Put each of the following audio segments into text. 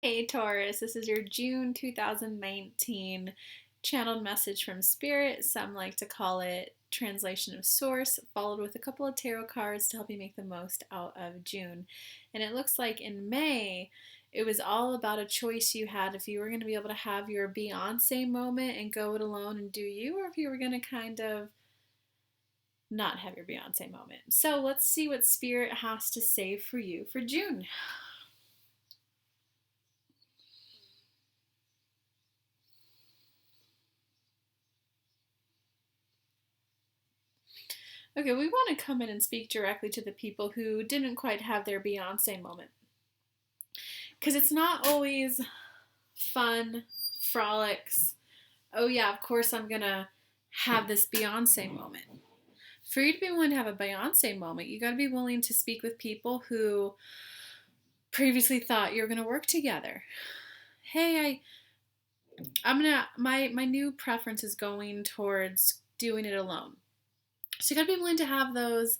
Hey Taurus, this is your June 2019 channeled message from Spirit. Some like to call it translation of source, followed with a couple of tarot cards to help you make the most out of June. And it looks like in May, it was all about a choice you had if you were going to be able to have your Beyonce moment and go it alone and do you, or if you were going to kind of not have your Beyonce moment. So let's see what Spirit has to say for you for June. Okay, we want to come in and speak directly to the people who didn't quite have their Beyonce moment. Because it's not always fun, frolics. Oh, yeah, of course I'm going to have this Beyonce moment. For you to be willing to have a Beyonce moment, you got to be willing to speak with people who previously thought you were going to work together. Hey, I'm gonna my new preference is going towards doing it alone. So you got to be willing to have those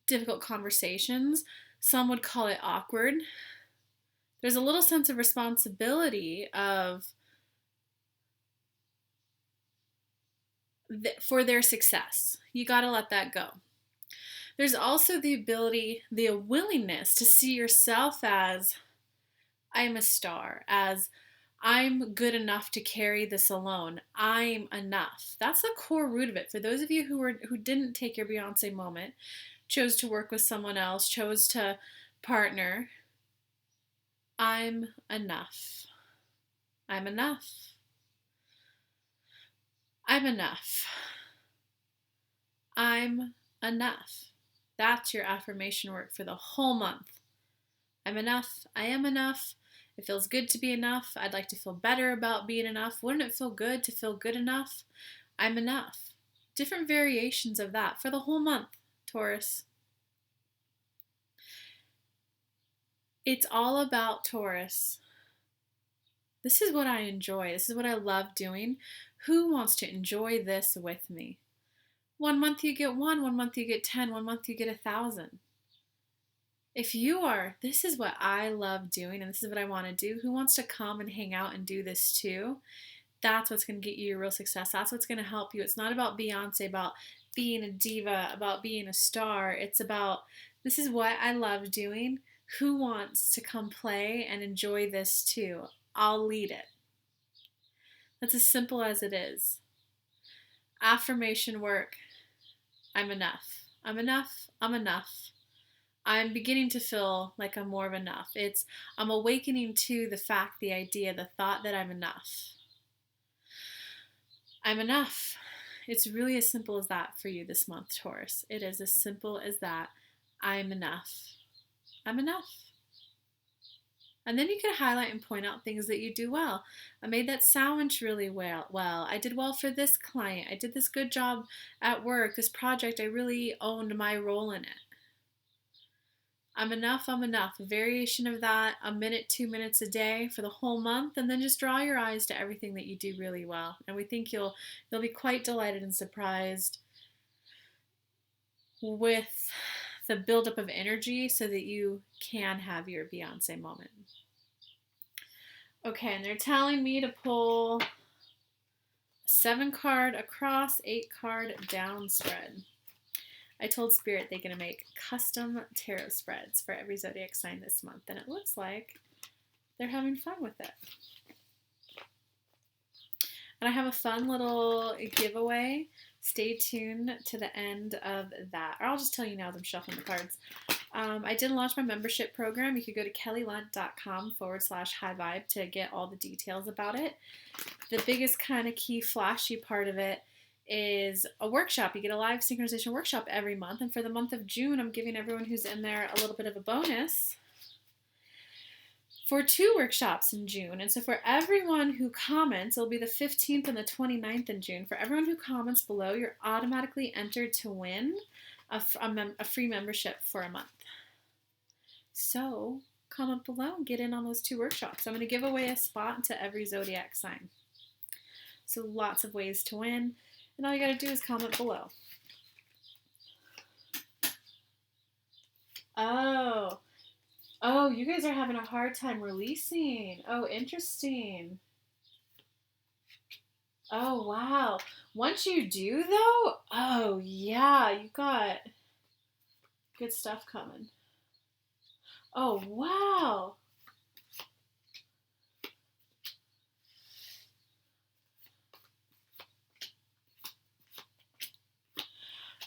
difficult conversations. Some would call it awkward. There's a little sense of responsibility for their success. You got to let that go. There's also the ability, the willingness to see yourself as I'm a star, as I'm good enough to carry this alone. I'm enough. That's the core root of it. For those of you who didn't take your Beyonce moment, chose to work with someone else, chose to partner, I'm enough. I'm enough. I'm enough. I'm enough. That's your affirmation work for the whole month. I'm enough. I am enough. It feels good to be enough. I'd like to feel better about being enough. Wouldn't it feel good to feel good enough? I'm enough. Different variations of that for the whole month, Taurus. It's all about Taurus. This is what I enjoy. This is what I love doing. Who wants to enjoy this with me? 1 month you get 1 month you get 10, 1 month you get 1,000. If you are, this is what I love doing and this is what I want to do. Who wants to come and hang out and do this too? That's what's going to get you your real success. That's what's going to help you. It's not about Beyonce, about being a diva, about being a star. It's about, this is what I love doing. Who wants to come play and enjoy this too? I'll lead it. That's as simple as it is. Affirmation work. I'm enough. I'm enough. I'm enough. I'm beginning to feel like I'm more of enough. I'm awakening to the fact, the idea, the thought that I'm enough. I'm enough. It's really as simple as that for you this month, Taurus. It is as simple as that. I'm enough. I'm enough. And then you can highlight and point out things that you do well. I made that sandwich really well. I did well for this client. I did this good job at work. This project, I really owned my role in it. I'm enough, I'm enough. A variation of that, a minute, 2 minutes a day for the whole month, and then just draw your eyes to everything that you do really well. And we think you'll be quite delighted and surprised with the buildup of energy so that you can have your Beyonce moment. Okay, and they're telling me to pull a 7 card across, 8 card down spread. I told Spirit they're going to make custom tarot spreads for every zodiac sign this month, and it looks like they're having fun with it. And I have a fun little giveaway. Stay tuned to the end of that. Or I'll just tell you now as I'm shuffling the cards. I did launch my membership program. You could go to kellylunt.com/high vibe to get all the details about it. The biggest kind of key flashy part of it is a workshop. You get a live synchronization workshop every month, and for the month of June, I'm giving everyone who's in there a little bit of a bonus for 2 workshops in June. And so for everyone who comments, it'll be the 15th and the 29th in June. For everyone who comments below, you're automatically entered to win a free membership for a month. So comment below and get in on those 2 workshops. I'm going to give away a spot to every zodiac sign. So lots of ways to win. And all you got to do is comment below. Oh, Oh, you guys are having a hard time releasing. Oh, interesting. Oh, wow. Once you do, though, oh, yeah, you got good stuff coming. Oh, wow.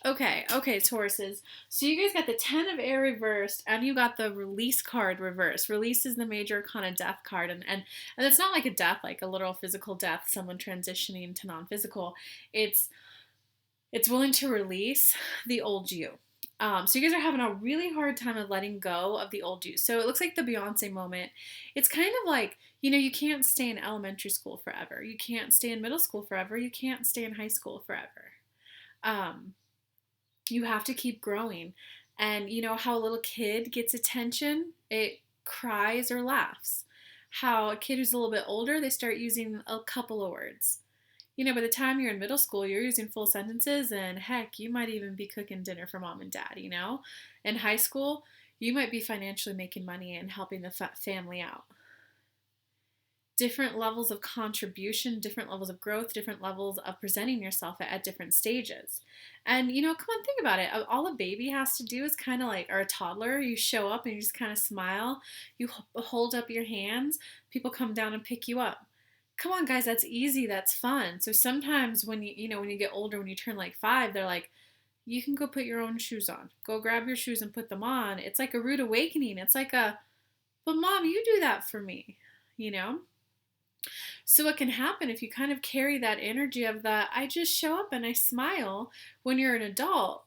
Okay, Tauruses. So you guys got the 10 of air reversed, and you got the release card reversed. Release is the major arcana death card, and it's not like a death, like a literal physical death, someone transitioning to non-physical. It's it's willing to release the old you. So you guys are having a really hard time of letting go of the old you. So it looks like the Beyonce moment. It's kind of like, you can't stay in elementary school forever. You can't stay in middle school forever. You can't stay in high school forever. Um, you have to keep growing. And you know how a little kid gets attention? It cries or laughs. How a kid who's a little bit older, they start using a couple of words. By the time you're in middle school, you're using full sentences, and heck, you might even be cooking dinner for mom and dad. In high school, you might be financially making money and helping the family out. Different levels of contribution, different levels of growth, different levels of presenting yourself at different stages. And, come on, think about it. All a baby has to do is kind of like, or a toddler, you show up and you just kind of smile, you hold up your hands, people come down and pick you up. Come on, guys, that's easy, that's fun. So sometimes when when you get older, when you turn like 5, they're like, you can go put your own shoes on. Go grab your shoes and put them on. It's like a rude awakening. It's like but mom, you do that for me, you know? So what can happen if you kind of carry that energy of I just show up and I smile when you're an adult,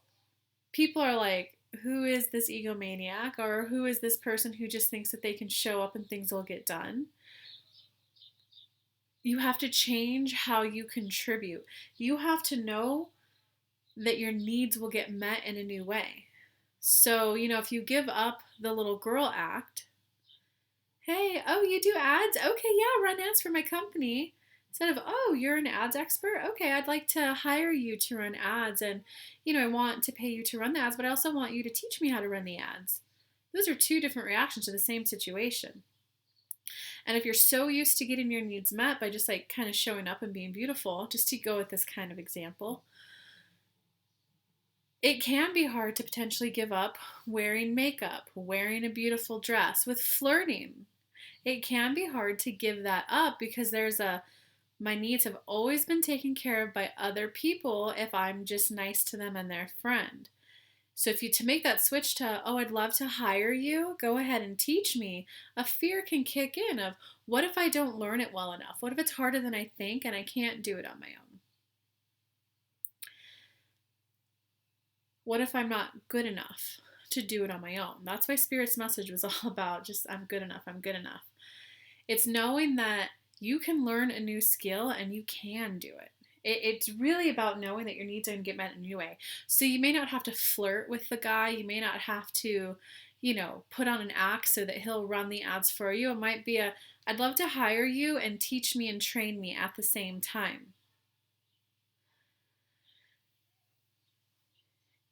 people are like, who is this egomaniac, or who is this person who just thinks that they can show up and things will get done? You have to change how you contribute. You have to know that your needs will get met in a new way. So, if you give up the little girl act, hey, oh, you do ads? Okay, yeah, run ads for my company. Instead of, oh, you're an ads expert? Okay, I'd like to hire you to run ads. And, I want to pay you to run the ads, but I also want you to teach me how to run the ads. Those are two different reactions to the same situation. And if you're so used to getting your needs met by just like kind of showing up and being beautiful, just to go with this kind of example, it can be hard to potentially give up wearing makeup, wearing a beautiful dress, with flirting. It can be hard to give that up because my needs have always been taken care of by other people if I'm just nice to them and their friend. So to make that switch to, oh, I'd love to hire you, go ahead and teach me, a fear can kick in of, what if I don't learn it well enough? What if it's harder than I think and I can't do it on my own? What if I'm not good enough to do it on my own? That's why Spirit's message was all about just, I'm good enough, I'm good enough. It's knowing that you can learn a new skill and you can do it. It's really about knowing that your needs are going to get met in a new way. So you may not have to flirt with the guy. You may not have to, put on an act so that he'll run the ads for you. It might be I'd love to hire you and teach me and train me at the same time.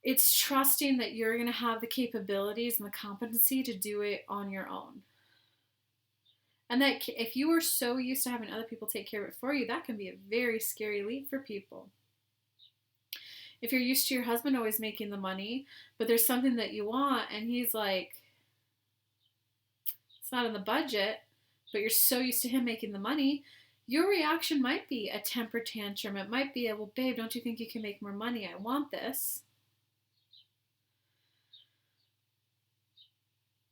It's trusting that you're going to have the capabilities and the competency to do it on your own. And that if you are so used to having other people take care of it for you, that can be a very scary leap for people. If you're used to your husband always making the money, but there's something that you want and he's like, it's not in the budget, but you're so used to him making the money, your reaction might be a temper tantrum. It might be well, babe, don't you think you can make more money? I want this.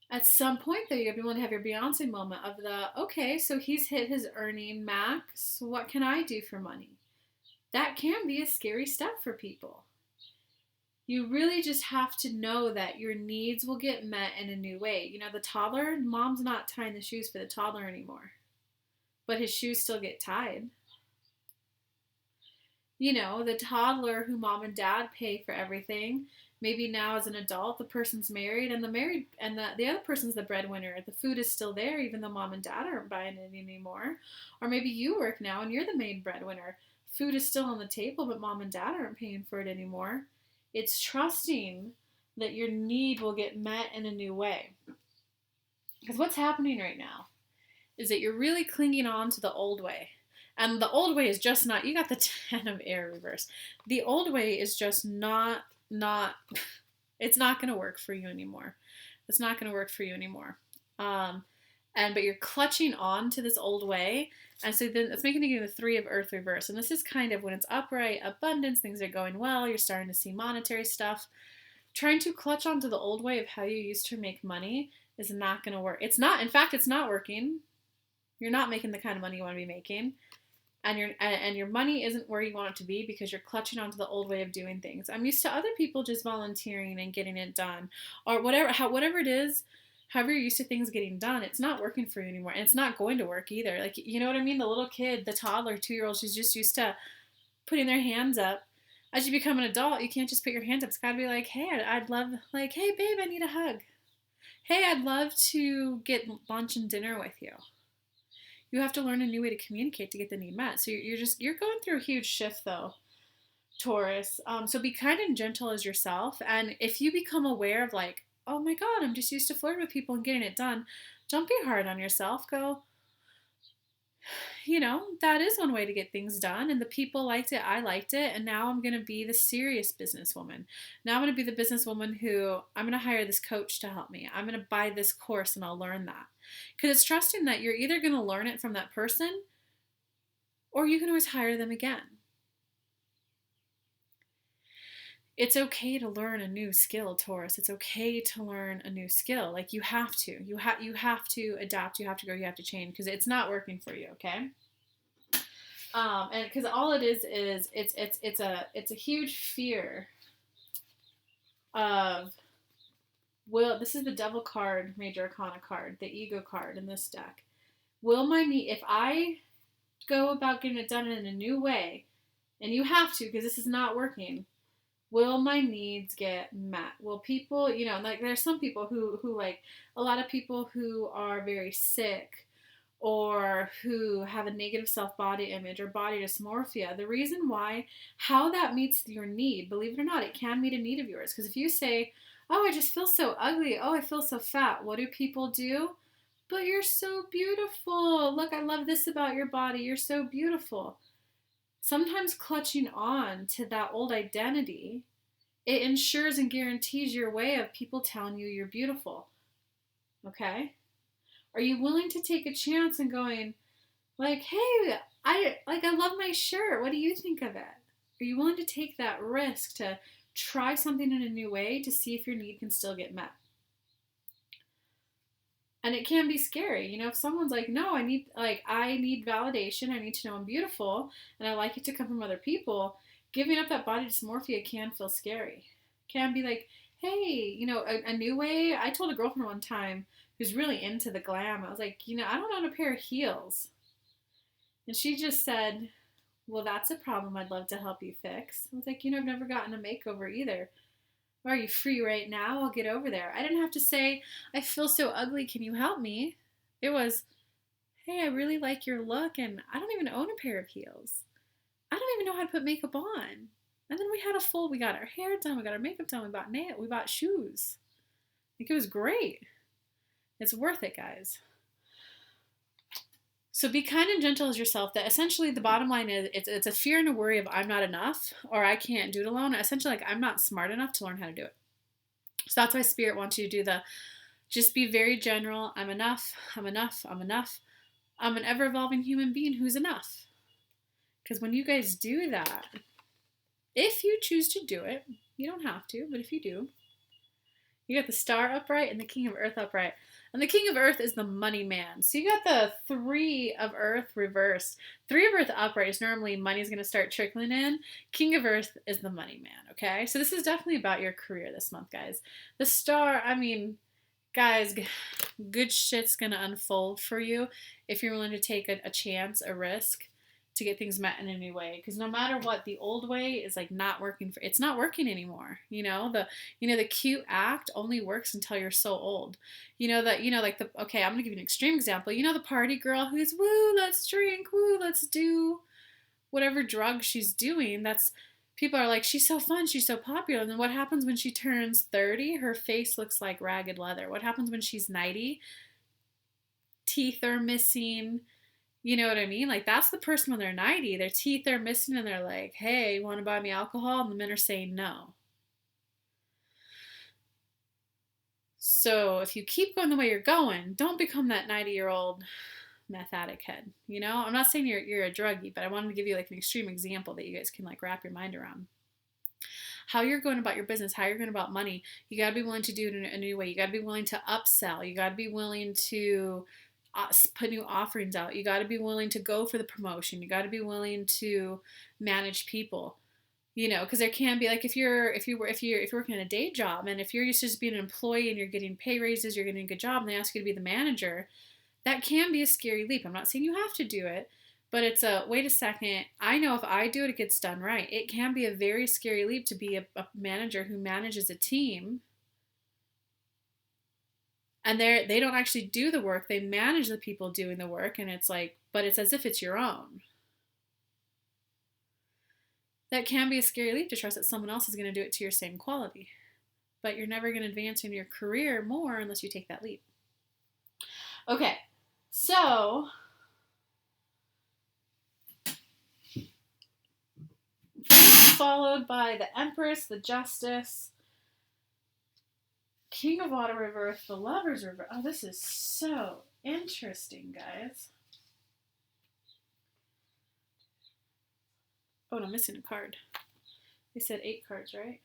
At some point, though, you're going to be able to have your Beyonce moment of okay, so he's hit his earning max. What can I do for money? That can be a scary step for people. You really just have to know that your needs will get met in a new way. The toddler, mom's not tying the shoes for the toddler anymore, but his shoes still get tied. The toddler who mom and dad pay for everything. Maybe now as an adult, the person's married and the other person's the breadwinner. The food is still there even though mom and dad aren't buying it anymore. Or maybe you work now and you're the main breadwinner. Food is still on the table, but mom and dad aren't paying for it anymore. It's trusting that your need will get met in a new way. Because what's happening right now is that you're really clinging on to the old way. And the old way is just not, you got the 10 of air reverse. The old way is just not, it's not going to work for you anymore. It's not going to work for you anymore. Um, but you're clutching on to this old way. And so then it's making you the 3 of earth reverse. And this is kind of when it's upright, abundance, things are going well, you're starting to see monetary stuff. Trying to clutch onto the old way of how you used to make money is not going to work. It's not, in fact, it's not working. You're not making the kind of money you want to be making. And your money isn't where you want it to be because you're clutching onto the old way of doing things. I'm used to other people just volunteering and getting it done, or whatever it is. However you're used to things getting done, it's not working for you anymore, and it's not going to work either. Like, you know what I mean? The little kid, the toddler, 2-year-old, she's just used to putting their hands up. As you become an adult, you can't just put your hands up. It's got to be like, hey, I'd love, like, hey, babe, I need a hug. Hey, I'd love to get lunch and dinner with you. You have to learn a new way to communicate to get the need met. So you're going through a huge shift though, Taurus. So be kind and gentle as yourself. And if you become aware of like, oh my God, I'm just used to flirting with people and getting it done, don't be hard on yourself. Go, that is one way to get things done. And the people liked it. I liked it. And now I'm going to be the serious businesswoman. Now I'm going to be the businesswoman who I'm going to hire this coach to help me. I'm going to buy this course and I'll learn that. Because it's trusting that you're either going to learn it from that person or you can always hire them again. It's okay to learn a new skill, Taurus. It's okay to learn a new skill. Like you have to. You have to adapt. You have to grow. You have to change because it's not working for you. Okay. And because all it is it's a huge fear of this is the Devil card, Major Arcana card, the ego card in this deck. If I go about getting it done in a new way, and you have to because this is not working. Will my needs get met? Will people, like there's some people who like a lot of people who are very sick or who have a negative self-body image or body dysmorphia. The reason why, how that meets your need, believe it or not, it can meet a need of yours. Because if you say, oh, I just feel so ugly. Oh, I feel so fat. What do people do? But you're so beautiful. Look, I love this about your body. You're so beautiful. Sometimes clutching on to that old identity, it ensures and guarantees your way of people telling you you're beautiful. Okay? Are you willing to take a chance and going, like, hey, I love my shirt. What do you think of it? Are you willing to take that risk to try something in a new way to see if your need can still get met? And it can be scary. If someone's like, no, I need validation. I need to know I'm beautiful and I like it to come from other people. Giving up that body dysmorphia can feel scary. Can be like, hey, a new way. I told a girlfriend one time who's really into the glam. I was like, I don't own a pair of heels. And she just said, well, that's a problem I'd love to help you fix. I was like, I've never gotten a makeover either. Are you free right now? I'll get over there. I didn't have to say, I feel so ugly. Can you help me? It was, hey, I really like your look and I don't even own a pair of heels. I don't even know how to put makeup on. And then we got our hair done, we got our makeup done, we bought shoes. Like it was great. It's worth it, guys. So be kind and gentle as yourself. That essentially the bottom line is it's a fear and a worry of I'm not enough or I can't do it alone. Essentially like I'm not smart enough to learn how to do it. So that's why Spirit wants you to do just be very general. I'm enough. I'm enough. I'm enough. I'm an ever-evolving human being who's enough. Because when you guys do that, if you choose to do it, you don't have to, but if you do, you got the Star upright and the King of Earth upright. And the King of Earth is the money man. So you got the 3 of Earth reversed. 3 of Earth upright is normally money's going to start trickling in. King of Earth is the money man, okay? So this is definitely about your career this month, guys. The Star, guys, good shit's going to unfold for you if you're willing to take a chance, a risk to get things met in a new way. Because no matter what, the old way is like not working it's not working anymore. The cute act only works until you're so old. Okay, I'm gonna give you an extreme example. The party girl who's woo, let's drink, woo, let's do whatever drug she's doing. People are like, she's so fun, she's so popular. And then what happens when she turns 30? Her face looks like ragged leather. What happens when she's 90? teeth are missing. You know what I mean? Like, that's the person when they're 90. Their teeth are missing and they're like, hey, you want to buy me alcohol? And the men are saying no. So if you keep going the way you're going, don't become that 90-year-old meth addict head. You know, I'm not saying you're a druggie, but I wanted to give you like an extreme example that you guys can like wrap your mind around. How you're going about your business, how you're going about money, you got to be willing to do it in a new way. You got to be willing to upsell. You got to be willing to put new offerings out. You got to be willing to go for the promotion. You got to be willing to manage people. You know, because there can be like if you're working in a day job, and if you're used to just being an employee and you're getting pay raises, you're getting a good job, and they ask you to be the manager, that can be a scary leap. I'm not saying you have to do it, but it's a wait a second. I know if I do it, it gets done right. It can be a very scary leap to be a manager who manages a team, and they don't actually do the work. They manage the people doing the work, and it's like, but it's as if it's your own. That can be a scary leap to trust that someone else is going to do it to your same quality. But you're never going to advance in your career more unless you take that leap. Okay, so followed by the Empress, the Justice, King of Water reverse, the Lovers reverse. Oh, this is so interesting, guys. Oh, and I'm missing a card. They said 8 cards, right?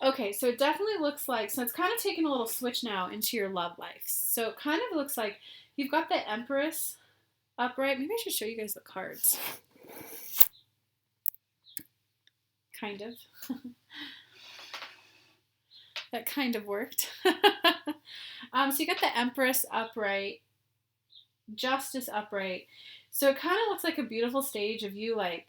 Okay, so it definitely looks like, so it's kind of taking a little switch now into your love life. So it kind of looks like you've got the Empress upright. Maybe I should show you guys the cards. Kind of. That kind of worked. So you got the Empress upright, Justice upright. So it kind of looks like a beautiful stage of you, like,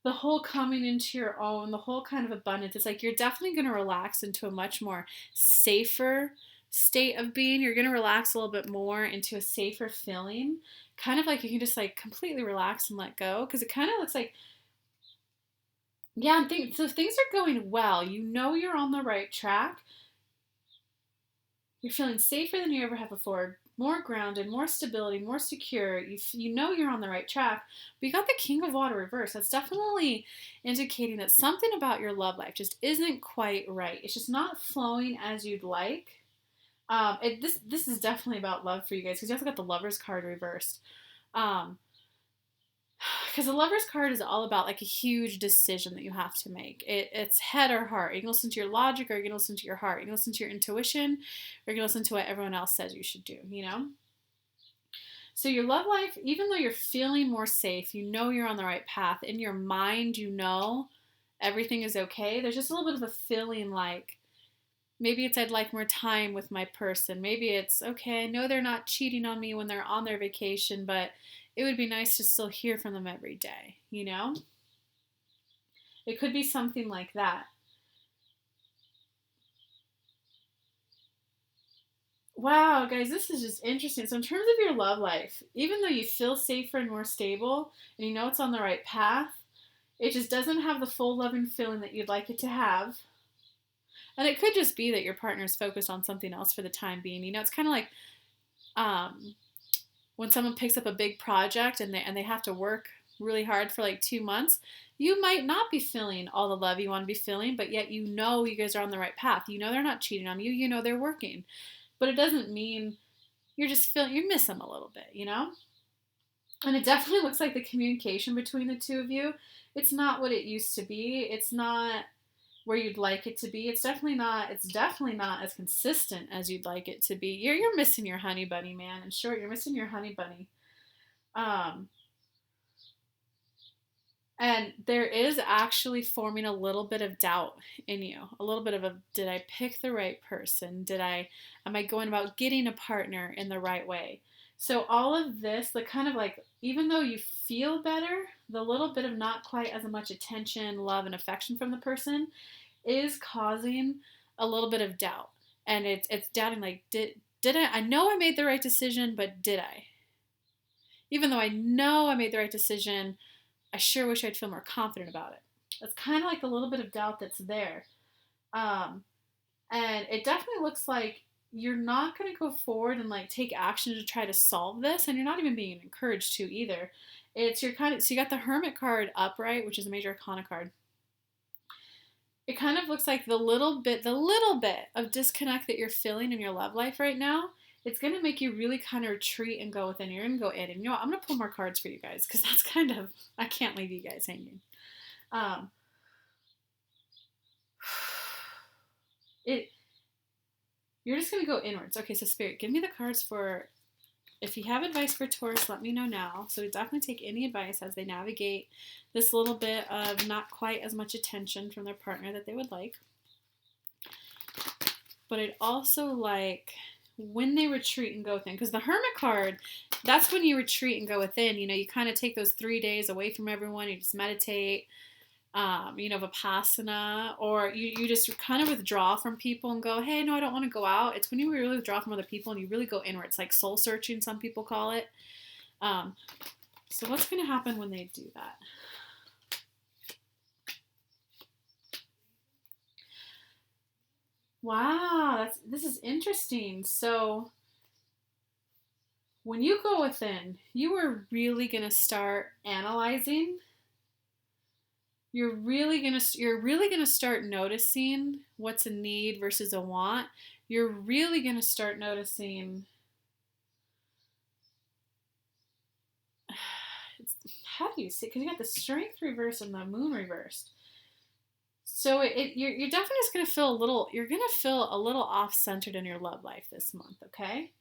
the whole coming into your own, the whole kind of abundance. It's like you're definitely going to relax into a much more safer state of being. You're going to relax a little bit more into a safer feeling. Kind of like you can just, like, completely relax and let go. Because it kind of looks like, yeah, so things are going well. You know you're on the right track. You're feeling safer than you ever have before. More grounded, more stability, more secure. You know you're on the right track. But you got the King of Water reverse. That's definitely indicating that something about your love life just isn't quite right. It's just not flowing as you'd like. This is definitely about love for you guys because you also got the Lover's card reversed. Because the Lover's card is all about like a huge decision that you have to make. It's head or heart. You can listen to your logic or you can listen to your heart. You can listen to your intuition or you can listen to what everyone else says you should do, you know? So your love life, even though you're feeling more safe, you know you're on the right path. In your mind, you know everything is okay. There's just a little bit of a feeling like, maybe it's I'd like more time with my person. Maybe it's, okay, I know they're not cheating on me when they're on their vacation, but it would be nice to still hear from them every day, you know? It could be something like that. Wow, guys, this is just interesting. So in terms of your love life, even though you feel safer and more stable, and you know it's on the right path, it just doesn't have the full loving feeling that you'd like it to have. And it could just be that your partner's focused on something else for the time being. You know, it's kind of like when someone picks up a big project and they have to work really hard for like 2 months, you might not be feeling all the love you want to be feeling, but yet you know you guys are on the right path. You know they're not cheating on you. You know they're working. But it doesn't mean you're just feeling, you miss them a little bit, you know? And it definitely looks like the communication between the two of you, it's not what it used to be. It's not where you'd like it to be. It's definitely not as consistent as you'd like it to be. You're missing your honey bunny, man. In short, you're missing your honey bunny. And there is actually forming a little bit of doubt in you. A little bit of a, did I pick the right person? Am I going about getting a partner in the right way? So all of this, the kind of like, even though you feel better, the little bit of not quite as much attention, love, and affection from the person is causing a little bit of doubt. And it's doubting like, did I know I made the right decision, but did I? Even though I know I made the right decision, I sure wish I'd feel more confident about it. That's kind of like the little bit of doubt that's there. And it definitely looks like you're not going to go forward and like take action to try to solve this, and you're not even being encouraged to either. It's your kind of, so you got the Hermit card upright, which is a major arcana card. It kind of looks like the little bit of disconnect that you're feeling in your love life right now. It's going to make you really kind of retreat and go within. You're going to go in. And you know what? I'm going to pull more cards for you guys because that's kind of, I can't leave you guys hanging. It You're just going to go inwards. Okay, so Spirit, give me the cards for, if you have advice for Taurus, let me know now. So definitely take any advice as they navigate this little bit of not quite as much attention from their partner that they would like. But I'd also like when they retreat and go within, because the Hermit card, that's when you retreat and go within. You know, you kind of take those 3 days away from everyone. You just meditate. Vipassana, or you just kind of withdraw from people and go, hey, no, I don't want to go out. It's when you really withdraw from other people and you really go inward. It's like soul searching, some people call it. So what's going to happen when they do that? Wow, this is interesting. So when you go within, you are really going to start analyzing. You're really gonna start noticing what's a need versus a want. You're really gonna start noticing. How do you see? Because you got the Strength reversed and the Moon reversed. So you're definitely just gonna feel a little. You're gonna feel a little off centered in your love life this month. Okay.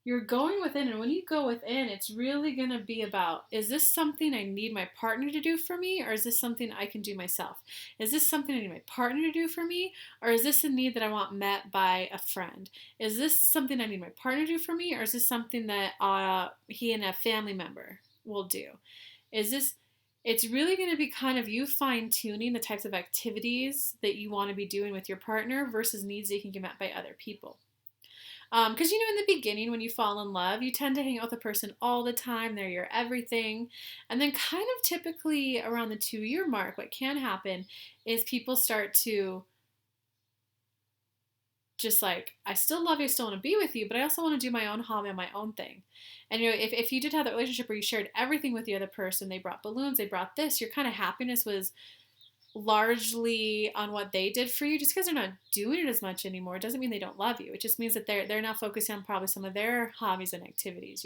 You're going within, and when you go within, it's really going to be about, is this something I need my partner to do for me, or is this something I can do myself? Is this something I need my partner to do for me, or is this a need that I want met by a friend? Is this something I need my partner to do for me, or is this something that he and a family member will do? It's really going to be kind of you fine-tuning the types of activities that you want to be doing with your partner versus needs that you can get met by other people. Because, in the beginning, when you fall in love, you tend to hang out with a person all the time. They're your everything. And then kind of typically around the 2-year mark, what can happen is people start to just like, I still love you, I still want to be with you, but I also want to do my own hobby and my own thing. And, if you did have that relationship where you shared everything with the other person, they brought balloons, they brought this, your kind of happiness was largely on what they did for you. Just because they're not doing it as much anymore doesn't mean they don't love you. It just means that they're now focusing on probably some of their hobbies and activities.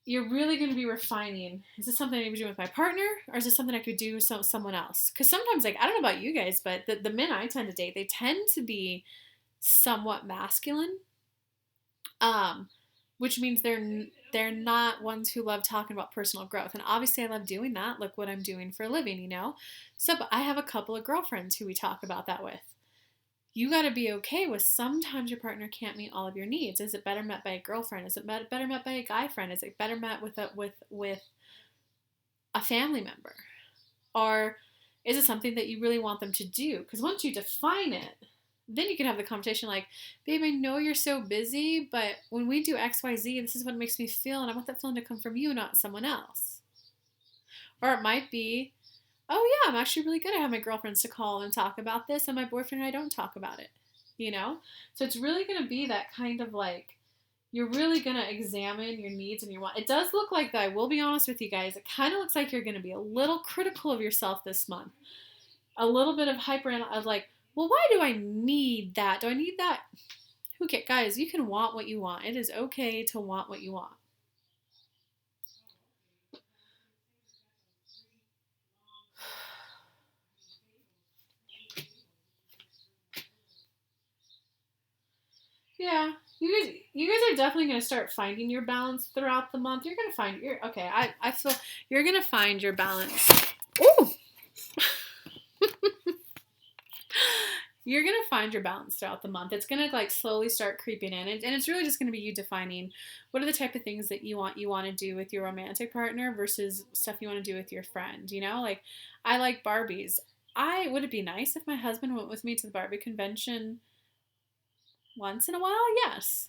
You're really going to be refining, is this something I need to do with my partner, or is this something I could do with someone else? Because sometimes, like, I don't know about you guys, but the men I tend to date, they tend to be somewhat masculine, which means they're not ones who love talking about personal growth. And obviously I love doing that. Look what I'm doing for a living, So but I have a couple of girlfriends who we talk about that with. You got to be okay with sometimes your partner can't meet all of your needs. Is it better met by a girlfriend? Is it better met by a guy friend? Is it better met with a family member? Or is it something that you really want them to do? Because once you define it, then you can have the conversation like, babe, I know you're so busy, but when we do XYZ, this is what it makes me feel, and I want that feeling to come from you, not someone else. Or it might be, oh yeah, I'm actually really good. I have my girlfriends to call and talk about this, and my boyfriend and I don't talk about it, So it's really going to be that kind of like, you're really going to examine your needs and your wants. It does look like that. I will be honest with you guys. It kind of looks like you're going to be a little critical of yourself this month. A little bit of of like, well, why do I need that? Do I need that? Who cares? Guys, you can want what you want. It is okay to want what you want. Yeah, you guys are definitely going to start finding your balance throughout the month. You're going to find your okay. I feel you're going to find your balance. Ooh. You're going to find your balance throughout the month. It's going to like slowly start creeping in. And it's really just going to be you defining what are the type of things that you want to do with your romantic partner versus stuff you want to do with your friend. Like I like Barbies. Would it be nice if my husband went with me to the Barbie convention once in a while? Yes.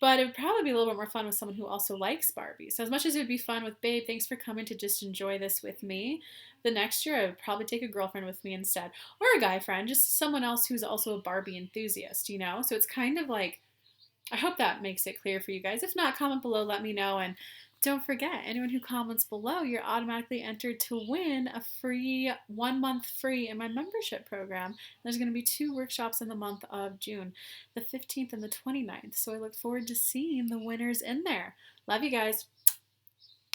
But it would probably be a little bit more fun with someone who also likes Barbie. So as much as it would be fun with babe, thanks for coming to just enjoy this with me. The next year I would probably take a girlfriend with me instead. Or a guy friend, just someone else who's also a Barbie enthusiast, you know? So it's kind of like, I hope that makes it clear for you guys. If not, comment below, let me know. And don't forget, anyone who comments below, you're automatically entered to win a free 1 month free in my membership program. There's going to be 2 workshops in the month of June, the 15th and the 29th. So I look forward to seeing the winners in there. Love you guys.